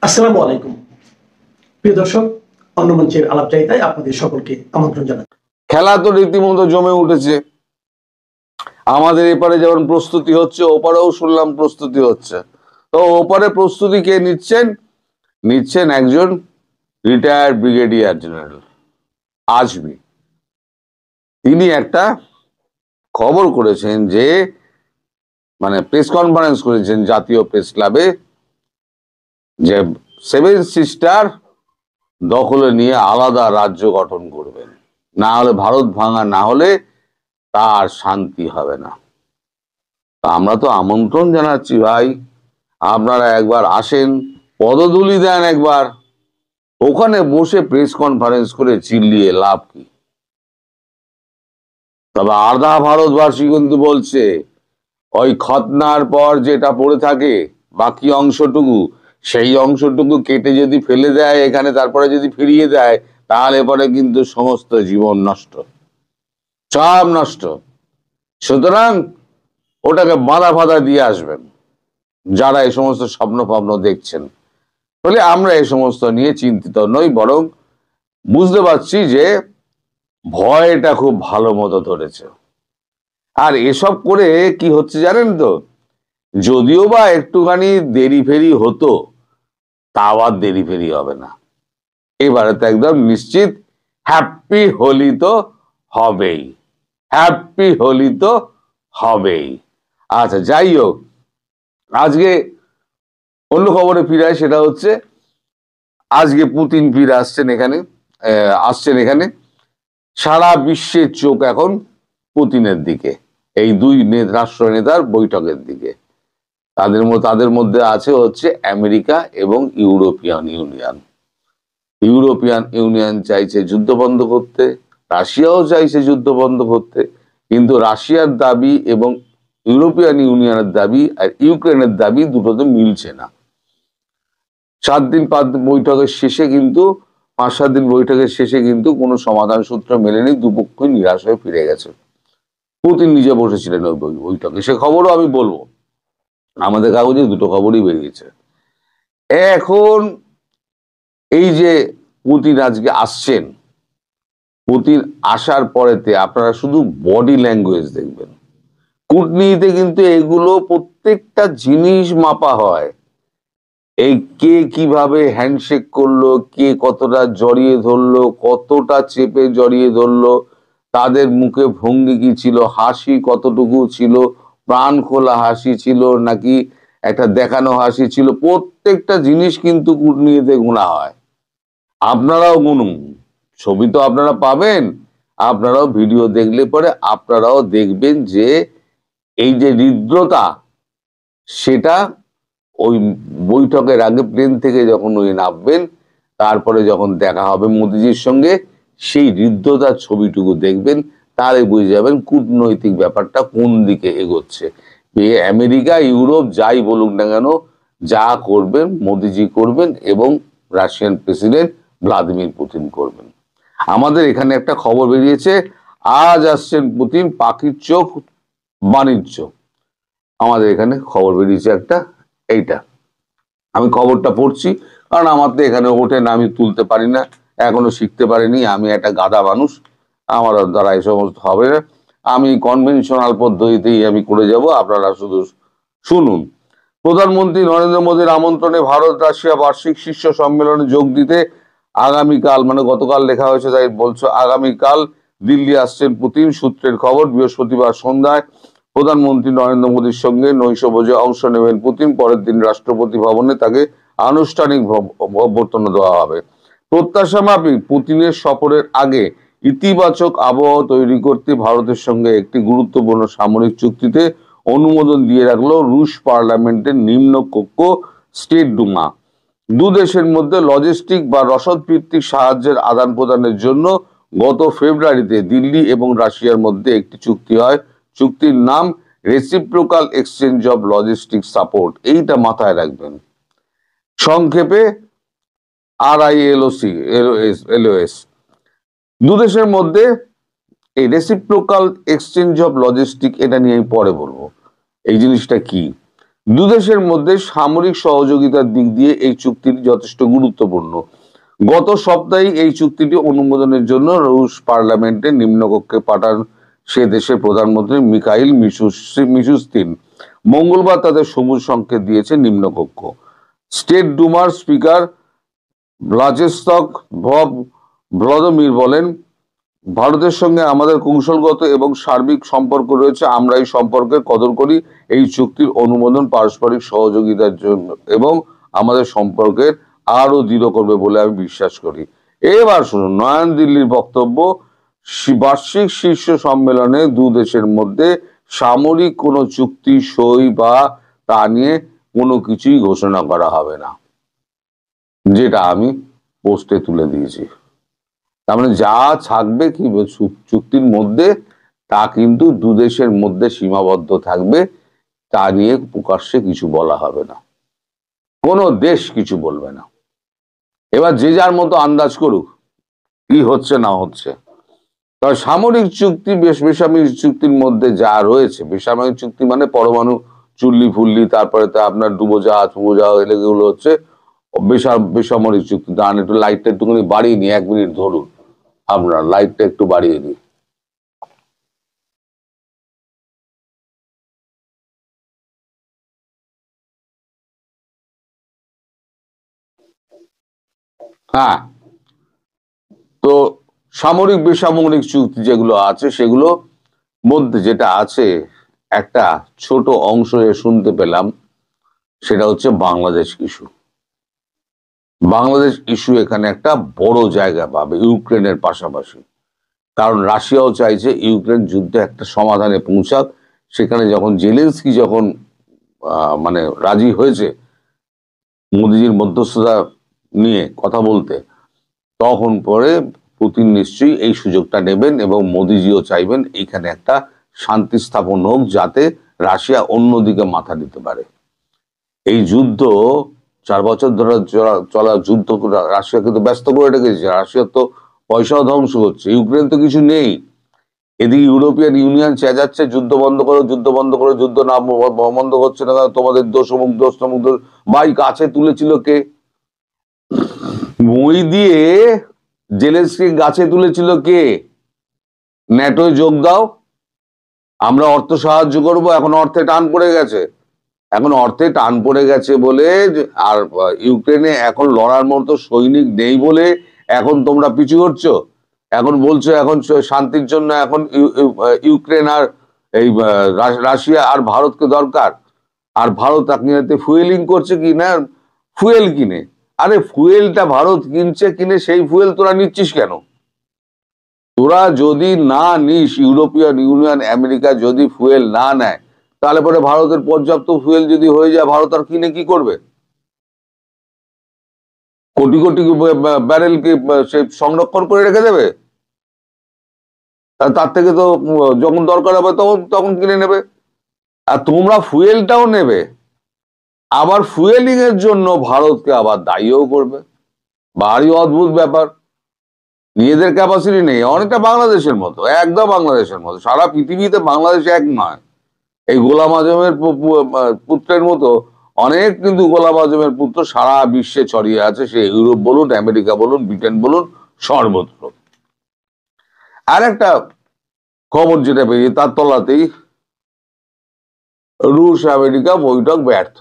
আসসালামু আলাইকুম প্রিয় দর্শক, অন্য মঞ্চের আলাপচারিতায় আপনাদের সকলকে আমন্ত্রণ জানাই। খেলা তো রীতিমতো জমে উঠেছে। আমাদের এপারে যেমন প্রস্তুতি হচ্ছে, ওপারেও শুনলাম প্রস্তুতি হচ্ছে। তো ওপারে প্রস্তুতি কে নিচ্ছেন একজন রিটায়ার্ড ব্রিগেডিয়ার জেনারেল আজমি। তিনি একটা খবর করেছেন যে মানে প্রেস কনফারেন্স করেছেন জাতীয় প্রেস ক্লাবে, যে সেভেন সিস্টার দখলে নিয়ে আলাদা রাজ্য গঠন করবেন, না হলে ভারত ভাঙা না হলে তার শান্তি হবে না। আমরা তো আমন্ত্রণ জানাচ্ছি ভাই, আপনারা একবার আসেন, পদধূলি দেন একবার। ওখানে বসে প্রেস কনফারেন্স করে চিল্লিয়ে লাভ কি? তবে আধা ভারতবাসী কিন্তু বলছে ওই খতনার পর যেটা পড়ে থাকে বাকি অংশটুকু, সেই অংশটুকু কেটে যদি ফেলে দেয় এখানে, তারপরে যদি ফিরিয়ে দেয়, তাহলে পরে কিন্তু সমস্ত জীবন নষ্ট, সব নষ্ট। সুতরাং ওটাকে বাধা ফাধা দিয়ে আসবেন যারা এই সমস্ত স্বপ্ন দেখছেন। বলে আমরা এই সমস্ত নিয়ে চিন্তিত নই, বরং বুঝতে পারছি যে ভয়টা খুব ভালো মতো ধরেছে। আর এসব করে কি হচ্ছে জানেন তো, যদিও বা একটুখানি দেরি ফেরি হতো, তাও আর দেরি ফেরি হবে না। এবারে তো একদম নিশ্চিত হ্যাপি হোলি তো হবেই, হ্যাপি হোলি তো হবেই। আচ্ছা, যাই হোক, আজকে অন্য খবরে ফিরে, সেটা হচ্ছে আজকে পুতিন ফিরে আসছেন এখানে। সারা বিশ্বের চোখ এখন পুতিনের দিকে, এই দুই রাষ্ট্র নেতার বৈঠকের দিকে। তাদের মধ্যে আছে হচ্ছে আমেরিকা এবং ইউরোপিয়ান ইউনিয়ন। ইউরোপিয়ান ইউনিয়ন চাইছে যুদ্ধ বন্ধ করতে, রাশিয়াও চাইছে যুদ্ধ বন্ধ করতে, কিন্তু রাশিয়ার দাবি এবং ইউরোপিয়ান ইউনিয়নের দাবি আর ইউক্রেনের দাবি দুটোতে মিলছে না। 7 দিন বৈঠকের শেষে কিন্তু 5-7 দিন বৈঠকের শেষে কিন্তু কোনো সমাধান সূত্র মেলেনি, দুপক্ষই নিরাশ হয়ে ফিরে গেছে। পুতিন নিজে বসেছিলেন ওই বৈঠকে, সে খবরও আমি বলবো। আমাদের কাগজে দুটো খবরই বেরিয়েছে। এখন এই যে পুতিন আজকে আসছেন, পুতিন আসার পরেতে আপনারা শুধু বডি ল্যাঙ্গুয়েজ দেখবেন। কূটনীতিতে কিন্তু এগুলো প্রত্যেকটা জিনিস মাপা হয়। এই কে কিভাবে হ্যান্ডশেক করলো, কে কতটা জড়িয়ে ধরলো, কতটা চেপে জড়িয়ে ধরলো, তাদের মুখে ভঙ্গি কি ছিল, হাসি কতটুকু ছিল, প্রাণ খোলা হাসি ছিল নাকি একটা দেখানো হাসি ছিল, প্রত্যেকটা জিনিস কিন্তু কূটনীতিতে গোনা হয়। আপনারাও গুনুন, ছবি তো আপনারা পাবেন, আপনারাও ভিডিও দেখলে পরে আপনারাও দেখবেন যে এই যে হৃদ্রতা, সেটা ওই বৈঠকের আগে প্লেন থেকে যখন উনি নামবেন, তারপরে যখন দেখা হবে মোদিজির সঙ্গে, সেই হৃদ্রতার ছবিটুকু দেখবেন, তাহলে বুঝে যাবেন কূটনৈতিক ব্যাপারটা কোন দিকে এগোচ্ছে। আমেরিকা ইউরোপ যাই বলুক না কেন, যা করবেন মোদিজি করবেন এবং রাশিয়ান প্রেসিডেন্ট ভ্লাদিমির পুতিন করবেন। আমাদের এখানে একটা খবর বেরিয়েছে, আজ আসছেন পুতিন, পাখির চোখ বাণিজ্য। আমাদের এখানে খবর বেরিয়েছে একটা, এইটা আমি খবরটা পড়ছি, কারণ আমার তো এখানে ওঠে না, আমি তুলতে পারি না, এখনো শিখতে পারিনি, আমি একটা গাধা মানুষ, আমার দ্বারা এই সমস্ত হবে না। আমি কনভেনশনাল পদ্ধতিতেই আমি করে যাব, আপনারা শুধু শুনুন। প্রধানমন্ত্রী নরেন্দ্র মোদীর আমন্ত্রণে ভারত রাশিয়া বার্ষিক শীর্ষ সম্মেলনে যোগ দিতে আগামীকাল, মানে গতকাল লেখা হয়েছে তাই বলছো, আগামীকাল দিল্লি আসছেন পুতিন। সূত্রের খবর, বৃহস্পতিবার সন্ধ্যায় প্রধানমন্ত্রী নরেন্দ্র মোদীর সঙ্গে নৈশভোজে অংশ নেবেন পুতিন। পরের দিন রাষ্ট্রপতি ভবনে তাকে আনুষ্ঠানিক অভ্যর্থনা দেওয়া হবে। প্রত্যাশা মাফিক পুতিনের সফরের আগে ইতিবাচক আবহাওয়া তৈরি করতে ভারতের সঙ্গে একটি গুরুত্বপূর্ণ সামরিক চুক্তিতে অনুমোদন দিয়ে রাখলো রুশ পার্লামেন্টের নিম্নকক্ষ স্টেট ডুমা। দু দেশের মধ্যে লজিস্টিক বা রসদ ভিত্তিক সাহায্যের আদান প্রদানের জন্য গত ফেব্রুয়ারিতে দিল্লি এবং রাশিয়ার মধ্যে একটি চুক্তি হয়। চুক্তির নাম reciprocal exchange of logistic support, এইটা মাথায় রাখবেন, সংক্ষেপে RILOS। দু দেশের মধ্যে এই রেসিপ্রোকাল এক্সচেঞ্জ অফ লজিস্টিক, এটা নিয়ে আমি পরে বলবো এই জিনিসটা কি। দুদেশের মধ্যে সামরিক সহযোগিতার দিক দিয়ে এই চুক্তিটি যথেষ্ট গুরুত্বপূর্ণ। গত সপ্তাহে এই চুক্তিটি অনুমোদনের জন্য রুশ পার্লামেন্টে নিম্নকক্ষে পাঠান সে দেশের প্রধানমন্ত্রী মিখাইল মিশুস্তিন। মঙ্গলবার তাদের সবুজ সংকেত দিয়েছে নিম্নকক্ষ। স্টেট ডুমার স্পিকার ভ্লাচেস্তক ভ্লাদিমির বলেন, ভারতের সঙ্গে আমাদের কৌশলগত এবং সার্বিক সম্পর্ক রয়েছে, আমরা এই সম্পর্কের কদর করি। এই চুক্তির অনুমোদন পারস্পরিক সহযোগিতার জন্য এবং আমাদের সম্পর্কের আরো দৃঢ় করবে বলে আমি বিশ্বাস করি। এবার শুনুন নয়াদিল্লির বক্তব্য। বার্ষিক শীর্ষ সম্মেলনে দু দেশের মধ্যে সামরিক কোনো চুক্তি সই বা তা নিয়ে কোনো কিছুই ঘোষণা করা হবে না, যেটা আমি পোস্টে তুলে দিয়েছি। তার মানে যা থাকবে কি চুক্তির মধ্যে তা কিন্তু দু দেশের মধ্যে সীমাবদ্ধ থাকবে, তা নিয়ে প্রকাশ্যে কিছু বলা হবে না, কোনো দেশ কিছু বলবে না। এবার যে যার মতো আন্দাজ করুক কি হচ্ছে না হচ্ছে। তবে সামরিক চুক্তি বেসামরিক চুক্তির মধ্যে যা রয়েছে, বেসামরিক চুক্তি মানে পরমাণু চুল্লি ফুল্লি, তারপরে তো আপনার ডুবোজাহাজ এগুলো হচ্ছে বেসামরিক চুক্তি। দাঁড়ান একটু লাইটটা একটুখানি বাড়িয়ে নি, 1 মিনিট ধরুন, আপনার লাইটটা একটু বাড়িয়ে নি। হ্যাঁ, তো সামরিক বেসামরিক চুক্তি যেগুলো আছে সেগুলো মধ্যে যেটা আছে একটা ছোট অংশ শুনতে পেলাম, সেটা হচ্ছে বাংলাদেশ ইস্যু। বাংলাদেশ ইস্যু এখানে একটা বড় জায়গা পাবে ইউক্রেনের পাশাপাশি, কারণ রাশিয়াও চাইছে ইউক্রেন যুদ্ধে একটা সমাধানে পৌঁছাক। সেখানে যখন জেলেনস্কি যখন মানে রাজি হয়েছে মোদিজির মধ্যস্থতা নিয়ে কথা বলতে, তখন পরে পুতিন নিশ্চয়ই এই সুযোগটা নেবেন এবং মোদিজিও চাইবেন এখানে একটা শান্তি স্থাপন হোক, যাতে রাশিয়া অন্যদিকে মাথা দিতে পারে। এই যুদ্ধ 4 বছর ধরে চলা যুদ্ধ রাশিয়া কিন্তু ব্যস্ত করে রেখেছে। রাশিয়ার তো পয়সাও ধ্বংস হচ্ছে, ইউক্রেন তো কিছু নেই। এদিকে ইউরোপিয়ান ইউনিয়ন চেঁচাচ্ছে যুদ্ধ বন্ধ করো, যুদ্ধ বন্ধ করো, যুদ্ধ না বন্ধ করছে না, তোমাদের দোষ অমুক দোষ তমুক দোষ। ভাই কাছে তুলেছিল কে? মই দিয়ে জেলেনস্কি গাছে তুলেছিল কে? ন্যাটোয় যোগ দাও, আমরা অর্থ সাহায্য করব। এখন অর্থে টান পড়ে গেছে, এখন অর্থে টান পড়ে গেছে বলে আর ইউক্রেনে এখন লড়ার মতো সৈনিক নেই বলে এখন তোমরা পিছু হচ্ছো। এখন বলছো এখন শান্তির জন্য এখন ইউক্রেন আর এই রাশিয়া আর ভারতকে দরকার। আর ভারত আপনি ফুয়েলিং করছে কি না, ফুয়েল কিনে। আরে ফুয়েলটা ভারত কিনে সেই ফুয়েল তোরা নিচ্ছিস কেন? তোরা যদি না নিস, ইউরোপিয়ান ইউনিয়ন আমেরিকা যদি ফুয়েল না নেয়, তাহলে পরে ভারতের পর্যাপ্ত ফুয়েল যদি হয়ে যায়, ভারত আর কিনে কি করবে? কোটি কোটি ব্যারেল কি সে সংরক্ষণ করে রেখে দেবে? তার থেকে তো যখন দরকার হবে তখন কিনে নেবে। আর তোমরা ফুয়েলটাও নেবে, আবার ফুয়েলিং এর জন্য ভারতকে আবার দায়ীও করবে। ভারী অদ্ভুত ব্যাপার। নিজেদের ক্যাপাসিটি নেই, অনেকটা বাংলাদেশের মতো, একদম বাংলাদেশের মতো। সারা পৃথিবীতে বাংলাদেশ এক নয়। এই গোলাম আজমের পুত্রের মতো অনেক কিন্তু গোলাম আজমের পুত্র সারা বিশ্বে ছড়িয়ে আছে, সে ইউরোপ বলুন, আমেরিকা বলুন, ব্রিটেন বলুন, সর্বত্র। আর একটা খবর যেটা বেরিয়ে তার তলাতেই রুশ আমেরিকা বৈঠক ব্যর্থ,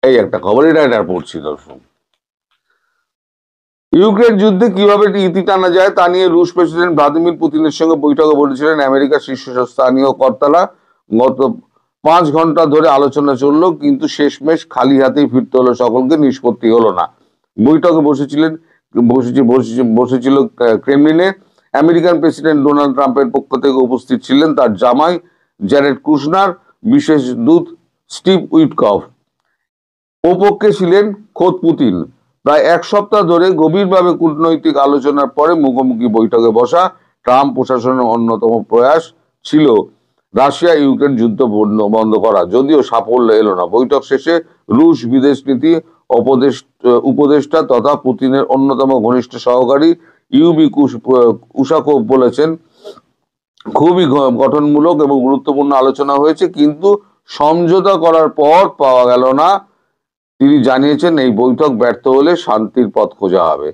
এই একটা খবর, এটা পড়ছি দর্শক। ইউক্রেন যুদ্ধে কিভাবে ইতি টানা যায় তা নিয়ে রুশ প্রেসিডেন্ট ভ্লাদিমির পুতিনের সঙ্গে বৈঠকে বলেছিলেন আমেরিকার শীর্ষস্থানীয় কর্তারা। গত 5 ঘন্টা ধরে আলোচনা চললো, কিন্তু শেষমেশ খালি হাতেই ফিরতে হলো সকলকে, নিষ্পত্তি হলো না। বৈঠকে বসেছিল ক্রেমলিনে আমেরিকান প্রেসিডেন্ট ডোনাল্ড ট্রাম্পের পক্ষ থেকে উপস্থিত ছিলেন তার জামাই জ্যারেড কুশনার, বিশেষ দূত স্টিভ উইটকফ। ওপক্ষে ছিলেন খোদ পুতিন। প্রায় 1 সপ্তাহ ধরে গভীরভাবে কূটনৈতিক আলোচনার পরে মুখোমুখি বৈঠকে বসা ট্রাম্প প্রশাসনের অন্যতম প্রয়াস ছিল রাশিয়া ইউক্রেন যুদ্ধ বন্ধ করা, যদিও সাফল্য এলো না। বৈঠক শেষে রুশ বিদেশ নীতি উপদেষ্টা তথা পুতিনের অন্যতম ঘনিষ্ঠ সহকারী ইউবি উশাকোভ বলেছেন, খুবই গঠনমূলক এবং গুরুত্বপূর্ণ আলোচনা হয়েছে, কিন্তু সমঝোতা করার পর পাওয়া গেল না। তিনি জানিয়েছেন এই বৈঠক ব্যর্থ হলে শান্তির পথ খোঁজা হবে।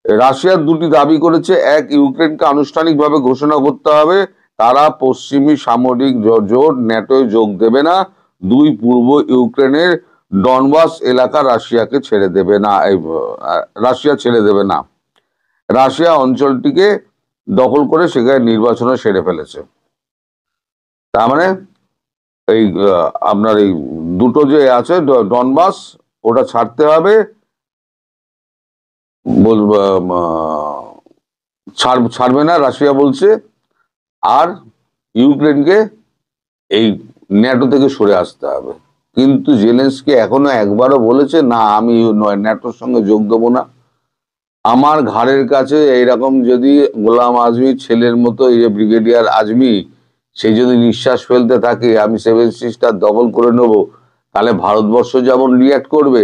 রাশিয়ার দুটি দাবি করেছে, এক, ইউক্রেনকে আনুষ্ঠানিকভাবে ঘোষণা করতে হবে তারা পশ্চিমী সামরিক জোট ন্যাটোয় যোগ দেবে না। দুই, পূর্ব ইউক্রেনের ডনবাস এলাকা রাশিয়াকে ছেড়ে দেবে না, রাশিয়া ছেড়ে দেবে না। রাশিয়া অঞ্চলটিকে দখল করে সেখানে নির্বাচনও সেরে ফেলেছে। তার মানে এই আপনার এই দুটো যে আছে ডনবাস, ওটা ছাড়তে হবে, ছাড়বে না রাশিয়া বলছে। আর ইউক্রেনকে এই ন্যাটো থেকে সরে আসতে হবে। কিন্তু জেলেনস্কি এখনো একবারও বলেছে না, আমি ন্যাটোর সঙ্গে যোগ দেবো না। আমার ঘাড়ের কাছে এইরকম যদি গোলাম আজমি ছেলের মতো, এই যে ব্রিগেডিয়ার আজমি, সে যদি নিঃশ্বাস ফেলতে থাকে আমি 7 সিস্টার দখল করে নেব, তাহলে ভারতবর্ষ যেমন রিয়াক্ট করবে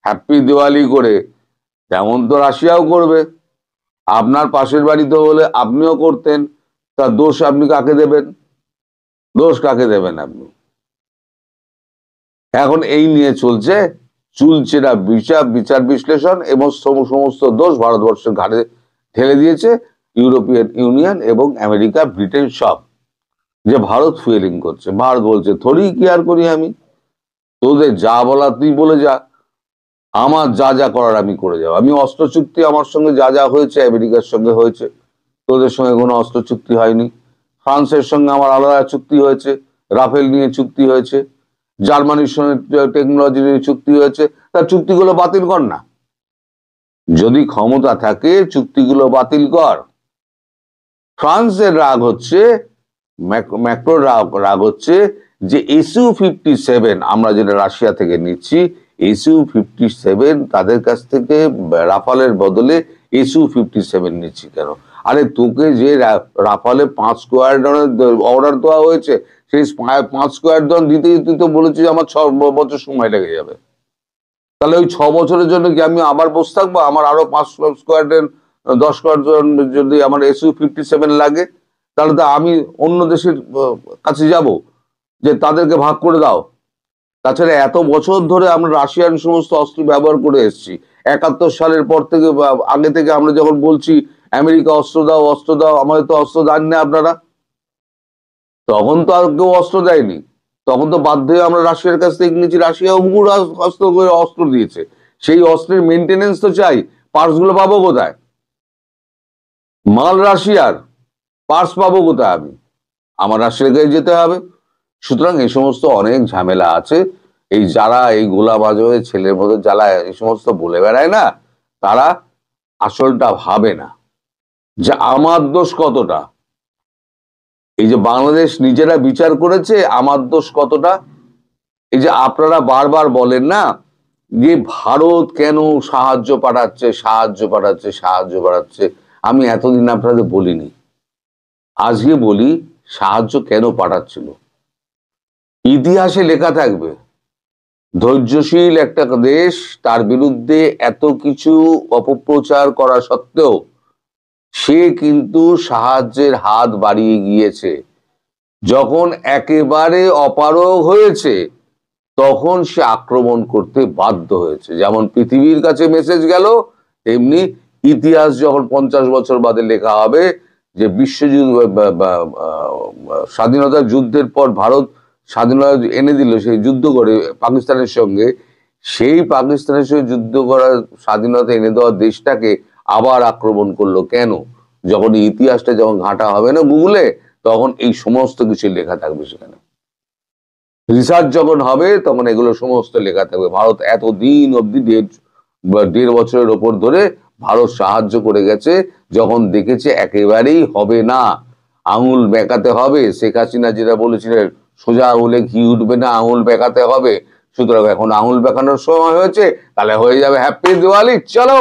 হ্যাপি দিওয়ালি করে, তেমন তো রাশিয়াও করবে। আপনার পাশের বাড়িতে হলে আপনিও করতেন, তা দোষ আপনি কাকে দেবেন? দোষ কাকে দেবেন আপনি? এখন এই নিয়ে চলছে চুলচেরা বিচার বিশ্লেষণ, এবং সমস্ত দোষ ভারতবর্ষের ঘাড়ে ঠেলে দিয়েছে ইউরোপিয়ান ইউনিয়ন এবং আমেরিকা, ব্রিটেন সব, যে ভারত ফুয়েলিং করছে। ভারত বলছে থোড়ি কি আর করি আমি, তোদের যা বলা তুই বলে যা, আমার যা যা করার আমি করে যাবো। আমি অস্ত্র চুক্তি আমার সঙ্গে যা যা হয়েছে আমেরিকার সঙ্গে হয়েছে, তোদের সঙ্গে কোনো অস্ত্র চুক্তি হয়নি। ফ্রান্সের সঙ্গে আমার আলাদা চুক্তি হয়েছে, রাফেল নিয়ে চুক্তি হয়েছে, জার্মানির সঙ্গে টেকনোলজি নিয়ে চুক্তি হয়েছে। তার চুক্তিগুলো বাতিল কর না, যদি ক্ষমতা থাকে চুক্তিগুলো বাতিল কর। ফ্রান্সের রাগ হচ্ছে, ম্যাক্রোর রাগ হচ্ছে যে SU-57 আমরা যেটা রাশিয়া থেকে নিচ্ছি, SU-57 তাদের কাছ থেকে রাফালের বদলে SU-57 নিচ্ছি কেন? আরে তোকে যে রাফালে 5 স্কোয়াড্রনের অর্ডার দেওয়া হয়েছে, সেই 5 স্কোয়াড্রন দিতেই তুই তো বলেছিস আমার 6 বছর সময় লেগে যাবে। তাহলে ওই 6 বছরের জন্য কি আমি আবার বসে থাকবো? আমার আরো 5 স্কোয়াড্রন 10 স্কোয়াড্রন যদি আমার SU-57 লাগে, তাহলে তো আমি অন্য দেশের কাছে যাব যে তাদেরকে ভাগ করে দাও। তাছাড়া এত বছর ধরে আমরা রাশিয়ান সমস্ত অস্ত্র ব্যবহার করে এসেছি। 71 সালের পর থেকে আগে থেকে আমরা যখন বলছি আমেরিকা অস্ত্র দাও অস্ত্র দাও, আমাদের তো অস্ত্র দেন না আপনারা। তখন তো আর কেউ অস্ত্র দেয়নি, তখন তো বাধ্য হয়ে আমরা রাশিয়ার কাছ থেকে নিয়েছি। রাশিয়া হুবুর অস্ত্র দিয়েছে, সেই অস্ত্রের মেনটেনেন্স তো চাই। পার্টস গুলো পাবো কোথায়? মাল রাশিয়ার, পার্টস পাবো কোথায়? আমার রাশিয়ার কাছে যেতে হবে। সুতরাং এই সমস্ত অনেক ঝামেলা আছে। এই যারা এই গোলাম আজমের ছেলের মতো যারা এই সমস্ত বলে বেড়ায় না, তারা আসলটা ভাবে না যে আমার দোষ কতটা। এই যে বাংলাদেশ নিজেরা বিচার করেছে আমার দোষ কতটা। এই যে আপনারা বারবার বলেন না যে ভারত কেন সাহায্য পাঠাচ্ছে, আমি এতদিন আপনাদের বলিনি, আজকে বলি সাহায্য কেন পাঠাচ্ছিল। ইতিহাসে লেখা থাকবে, ধৈর্যশীল একটা দেশ তার বিরুদ্ধে এত কিছু অপপ্রচার করা সত্ত্বেও সে কিন্তু সাহায্যের হাত বাড়িয়ে গিয়েছে। যখন একেবারে অপারগ হয়েছে তখন সে আক্রমণ করতে বাধ্য হয়েছে। যেমন পৃথিবীর কাছে মেসেজ গেল, তেমনি ইতিহাস যখন 50 বছর বাদে লেখা হবে যে বিশ্বযুদ্ধ স্বাধীনতা যুদ্ধের পর ভারত স্বাধীনতা এনে দিল, সেই যুদ্ধ করে পাকিস্তানের সঙ্গে, সেই পাকিস্তানের সঙ্গে যুদ্ধ করার স্বাধীনতা এনে দেওয়া দেশটাকে আবার আক্রমণ করলো কেন? যখন ইতিহাসটা যখন ঘাঁটা হবে না গুগলে, তখন এই সমস্ত কিছু লেখা থাকবে। সেখানে রিসার্চ যখন হবে তখন এগুলো সমস্ত লেখা থাকবে। ভারত এতদিন অব্দি 1.5 বছরের ওপর ধরে ভারত সাহায্য করে গেছে, যখন দেখেছে একেবারেই হবে না, আঙুল বেঁকাতে হবে। শেখ হাসিনা যেটা বলেছিলেন, সোজা আঙুলে ঘি উঠবে না, আঙুল বেঁকাতে হবে। সুতরাং এখন আঙুল বেঁকানোর সময় হয়েছে, তাহলে হয়ে যাবে হ্যাপি দিওয়ালি। চলো,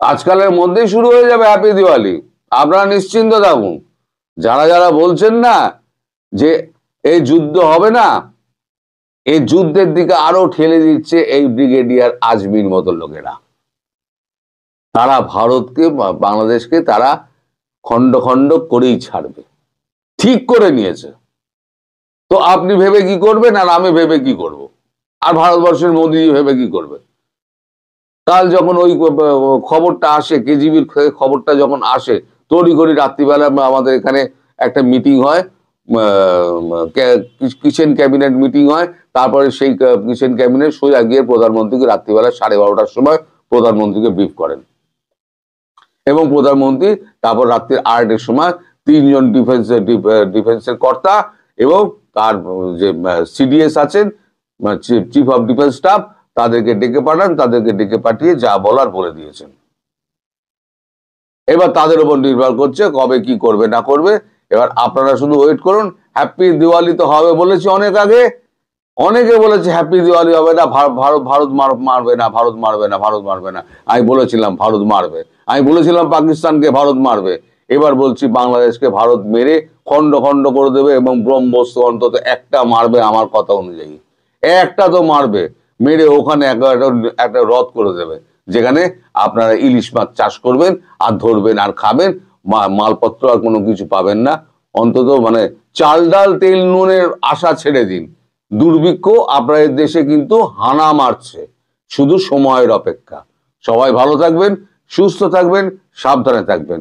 আজকালের মধ্যেই শুরু হয়ে যাবে হ্যাপি দিওয়ালি, আপনারা নিশ্চিন্ত থাকুন। যারা যারা বলছেন না যে এই যুদ্ধ হবে না, এই যুদ্ধের দিকে আরো ঠেলে দিচ্ছে এই ব্রিগেডিয়ার আজমির মতো লোকেরা। তারা ভারতকে বাংলাদেশকে তারা খন্ড খন্ড করেই ছাড়বে, ঠিক করে নিয়েছে। তো আপনি ভেবে কি করবেন আর আমি ভেবে কি করব, আর ভারতবর্ষের মোদী ভেবে কি করবে? কাল যখন ওই খবরটা আসে, কেজিবির খবরটা যখন আসে, তড়ি ঘড়ি রাত্রিবেলা আমাদের এখানে একটা মিটিং হয়, কিচেন ক্যাবিনেট মিটিং হয়। তারপরে সেই কিচেন ক্যাবিনেট সোজা গিয়ে প্রধানমন্ত্রীকে রাত্রিবেলা 12:30টার সময় প্রধানমন্ত্রীকে ব্রিফ করেন, এবং প্রধানমন্ত্রী তারপর রাত্রি 8টার সময় 3জন ডিফেন্সের কর্তা এবং তার যে সিডিএস আছেন, চিফ অফ ডিফেন্স স্টাফ, তাদেরকে ডেকে পাঠান। তাদেরকে ডেকে পাঠিয়ে যা বলার বলে দিয়েছেন। এবার তাদের উপর নির্ভর করছে কবে কি করবে না করবে। এবার আপনারা শুধু ওয়েট করুন। হ্যাপি দিওয়ালি তো হবে বলেছি অনেক আগে, অনেকে বলেছে হ্যাপি দিওয়ালি হবে না, ভারত মারবে না, ভারত মারবে না, ভারত মারবে না। আমি বলেছিলাম ভারত মারবে, আমি বলেছিলাম পাকিস্তানকে ভারত মারবে। এবার বলছি বাংলাদেশকে ভারত মেরে খন্ড খন্ড করে দেবে, এবং ব্রহ্মস্ত্র অন্তত একটা মারবে আমার কথা অনুযায়ী, একটা তো মারবে, মেরে ওখানে একটা হ্রদ করে দেবে, যেখানে আপনারা ইলিশ মাছ চাষ করবেন আর ধরবেন আর খাবেন, মালপত্র আর কোনো কিছু পাবেন না। অন্তত মানে চাল ডাল তেল নুনের আশা ছেড়ে দিন। দুর্ভিক্ষ আপনাদের দেশে কিন্তু হানা মারছে, শুধু সময়ের অপেক্ষা। সবাই ভালো থাকবেন, সুস্থ থাকবেন, সাবধানে থাকবেন।